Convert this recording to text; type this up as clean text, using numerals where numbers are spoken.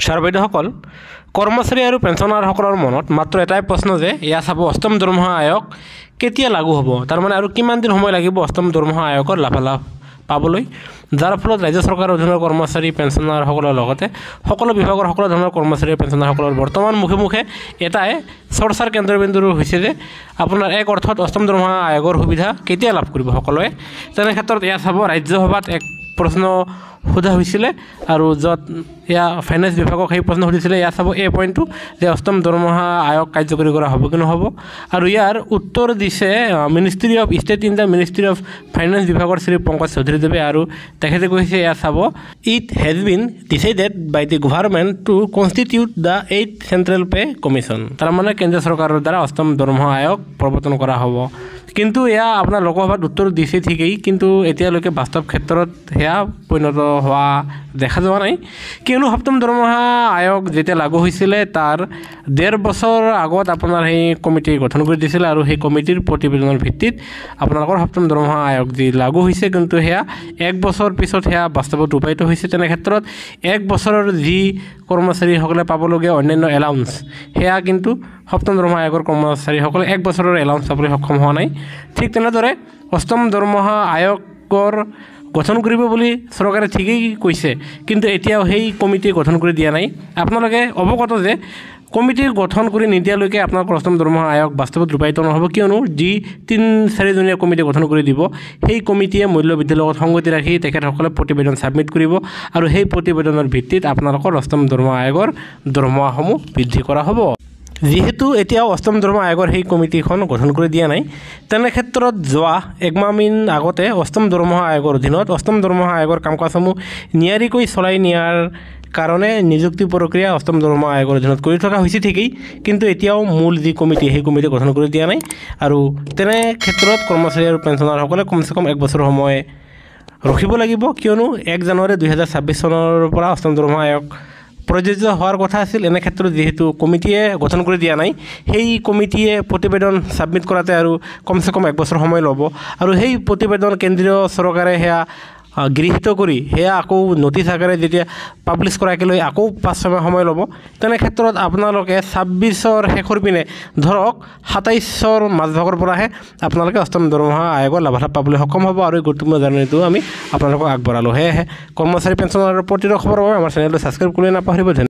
Sir বাইদেউসকল, কৰ্মচাৰী আৰু পেঞ্চনাৰসকলৰ মনত মাত্ৰ এটাই প্ৰশ্ন যে এয়া চাব অষ্টম দৰমহা আয়োগ কেতিয়া লাগু হ'ব, তাৰমানে আৰু কিমান দিন সময় লাগিব অষ্টম দৰমহা আয়োগৰ লাভালাভ পাবলৈ, যাৰ ফলত ৰাজ্য চৰকাৰৰ অধীনৰ কৰ্মচাৰী পেঞ্চনাৰসকলৰ লগতে সকলো বিভাগৰ সকলো ধৰণৰ কৰ্মচাৰী পেঞ্চনাৰসকলৰ বৰ্তমান মুখে মুখে এটাই চৰ্চাৰ কেন্দ্ৰবিন্দু হৈছে যে আপোনাৰ এক অৰ্থত অষ্টম দৰমহা আয়োগৰ সুবিধা কেতিয়া লাভ কৰিব সকলোৱে। তেনে ক্ষেত্ৰত এয়া চাব ৰাজ্যসভাত এক প্ৰশ্ন সোধা হৈছিলে আৰু য'ত এয়া ফাইনেন্স বিভাগক সেই প্ৰশ্ন সুধিছিলে। এয়া চাব এই পইণ্টটো যে অষ্টম দৰমহা আয়োগ কাৰ্যকৰী কৰা হ'ব কি নহ'ব, আৰু ইয়াৰ উত্তৰ দিছে ministry of state in the ministry of finance বিভাগৰ শ্ৰী পংকজ চৌধুৰীদেৱে, আৰু তেখেতে কৈছে এয়া sir it has been decided by the government to constitute the 8th central pay commission, তাৰমানে কেন্দ্ৰীয় চৰকাৰৰ দ্বাৰা অষ্টম দৰমহা আয়োগ প্ৰৱৰ্তন কৰা হ'ব। কিন্তু এয়া আপোনাৰ লোকসভাত উত্তৰ দিছে ঠিকেই, কিন্তু এতিয়ালৈকে বাস্তৱ ক্ষেত্ৰত সেয়া পৰিণত হোৱা দেখা যোৱা নাই, কিয়নো সপ্তম দৰমহা আয়োগ যেতিয়া লাগু হৈছিলে তাৰ 1.5 বছৰ আগত আপোনাৰ সেই কমিটি গঠন কৰি দিছিলে, আৰু সেই কমিটিৰ প্ৰতিবেদনৰ ভিত্তিত আপোনালোকৰ সপ্তম দৰমহা আয়োগ যি লাগু হৈছে, কিন্তু সেয়া 1 বছৰ পিছত সেয়া বাস্তৱত ৰূপায়িত হৈছে। তেনে ক্ষেত্ৰত 1 বছৰৰ যি কৰ্মচাৰীসকলে পাবলগীয়া অন্যান্য এলাউন্স সেয়া কিন্তু সপ্তম দৰমহা আয়োগৰ কৰ্মচাৰীসকলে 1 বছৰৰ এলাউন্স পাবলৈ সক্ষম হোৱা নাই। ঠিক তেনেদৰে অষ্টম দৰমহা আয়োগৰ গঠন কৰিব বুলি চৰকাৰে ঠিকেই কৈছে, কিন্তু এতিয়াও সেই কমিটি গঠন কৰি দিয়া নাই। আপোনালোকে অৱগত যে কমিটি গঠন কৰি নিদিয়ালৈকে আপোনালোকৰ অষ্টম দৰমহা আয়োগ বাস্তৱত ৰূপায়িত নহ'ব, কিয়নো যি 3-4 জনীয়া কমিটি গঠন কৰি দিব সেই কমিটিয়ে মূল্যবৃদ্ধিৰ লগত সংগতি ৰাখি তেখেতসকলে প্ৰতিবেদন ছাবমিট কৰিব, আৰু সেই প্ৰতিবেদনৰ ভিত্তিত আপোনালোকৰ অষ্টম দৰমহা আয়োগৰ দৰমহাসমূহ বৃদ্ধি কৰা হ'ব। যিহেতু এতিয়াও অষ্টম দৰমহা আয়োগৰ সেই কমিটিখন গঠন কৰি দিয়া নাই, তেনে ক্ষেত্ৰত যোৱা 1 মাহ আগতে অষ্টম দৰমহা আয়োগৰ অধীনত অষ্টম দৰমহা আয়োগৰ কাম কাজসমূহ নিয়াৰিকৈ চলাই নিয়াৰ কাৰণে নিযুক্তি প্ৰক্ৰিয়া অষ্টম দৰমহা আয়োগৰ অধীনত কৰি থকা হৈছে ঠিকেই, কিন্তু এতিয়াও মূল যি কমিটি সেই কমিটি গঠন কৰি দিয়া নাই, আৰু তেনে ক্ষেত্ৰত কৰ্মচাৰী আৰু পেঞ্চনাৰসকলে কমচে কম 1 বছৰ সময় ৰখিব লাগিব, কিয়নো 1 জানুৱাৰী 2026 চনৰ পৰা অষ্টম দৰমহা আয়োগ প্ৰযোজ্য হোৱাৰ কথা আছিল। এনে ক্ষেত্ৰত যিহেতু কমিটিয়ে গঠন কৰি দিয়া নাই, সেই কমিটিয়ে প্ৰতিবেদন ছাবমিট কৰাতে আৰু কমচে কম 1 বছৰ সময় ল'ব, আৰু সেই প্ৰতিবেদন কেন্দ্ৰীয় চৰকাৰে সেয়া গৃহীত কৰি সেয়া আকৌ নটিছ আকাৰে যেতিয়া পাব্লিছ কৰাকে লৈ আকৌ 5-6 মাহ সময় ল'ব। তেনে ক্ষেত্ৰত আপোনালোকে 26ৰ শেষৰ পিনে ধৰক 27ৰ মাজভাগৰ পৰাহে আপোনালোকে অষ্টম দৰমহা আয়োগৰ লাভালাভ পাবলৈ সক্ষম হ'ব, আৰু এই গুৰুত্বপূৰ্ণ জাননীটো আমি আপোনালোকক আগবঢ়ালোঁ। সেয়েহে কৰ্মচাৰী পেঞ্চনৰ প্ৰতিটো খবৰৰ বাবে আমাৰ চেনেলটো ছাবস্ক্ৰাইব কৰি নাপাহৰিব।